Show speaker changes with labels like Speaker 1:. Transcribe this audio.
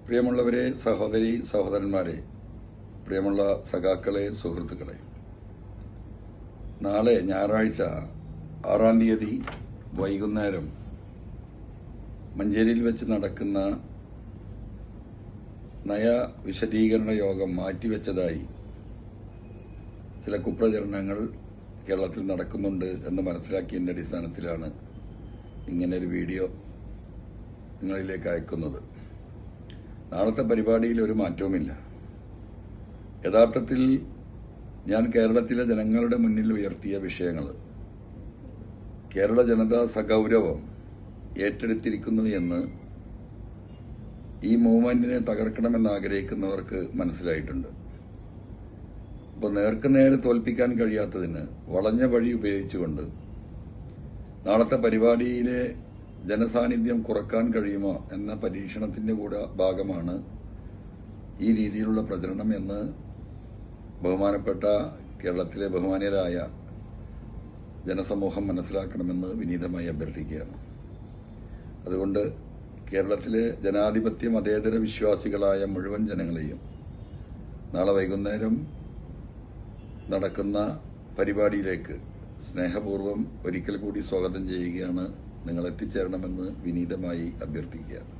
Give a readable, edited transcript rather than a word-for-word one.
Speaker 1: പ്രിയമുള്ളവരെ, സഹോദരി സഹോദരന്മാരെ, പ്രിയമുള്ള സഖാക്കളെ, സുഹൃത്തുക്കളെ, നാളെ ഞായറാഴ്ച 6-ാം തീയതി വൈകുന്നേരം മഞ്ചേരിയിൽ വെച്ച് നടക്കുന്ന നയവിശദീകരണ യോഗം മാറ്റിവെച്ചതായി ചില കുപ്രചരണങ്ങൾ കേരളത്തിൽ നടക്കുന്നുണ്ട് എന്ന് മനസ്സിലാക്കിയതിന്റെ അടിസ്ഥാനത്തിലാണ് ഇങ്ങനൊരു വീഡിയോ നിങ്ങളിലേക്ക് അയക്കുന്നത്. നാളത്തെ പരിപാടിയിൽ ഒരു മാറ്റവുമില്ല. യഥാർത്ഥത്തിൽ ഞാൻ കേരളത്തിലെ ജനങ്ങളുടെ മുന്നിൽ ഉയർത്തിയ വിഷയങ്ങൾ കേരള ജനത സഗൗരവം ഏറ്റെടുത്തിരിക്കുന്നു എന്ന് ഈ മൂവ്മെന്റിനെ തകർക്കണമെന്ന് ആഗ്രഹിക്കുന്നവർക്ക് മനസ്സിലായിട്ടുണ്ട്. അപ്പോൾ നേർക്കുനേരെ തോൽപ്പിക്കാൻ കഴിയാത്തതിന് വളഞ്ഞ വഴി ഉപയോഗിച്ചുകൊണ്ട് നാളത്തെ പരിപാടിയിലെ ജനസാന്നിധ്യം കുറക്കാൻ കഴിയുമോ എന്ന പരീക്ഷണത്തിന്റെ കൂടെ ഭാഗമാണ് ഈ രീതിയിലുള്ള പ്രചരണം എന്ന് ബഹുമാനപ്പെട്ട കേരളത്തിലെ ബഹുമാന്യരായ ജനസമൂഹം മനസ്സിലാക്കണമെന്ന് വിനീതമായി അഭ്യർത്ഥിക്കുകയാണ്. അതുകൊണ്ട് കേരളത്തിലെ ജനാധിപത്യ മതേതര വിശ്വാസികളായ മുഴുവൻ ജനങ്ങളെയും നാളെ വൈകുന്നേരം നടക്കുന്ന പരിപാടിയിലേക്ക് സ്നേഹപൂർവ്വം ഒരിക്കൽ കൂടി സ്വാഗതം ചെയ്യുകയാണ്. നിങ്ങൾ എത്തിച്ചേരണമെന്ന് വിനീതമായി അഭ്യർത്ഥിക്കുകയാണ്.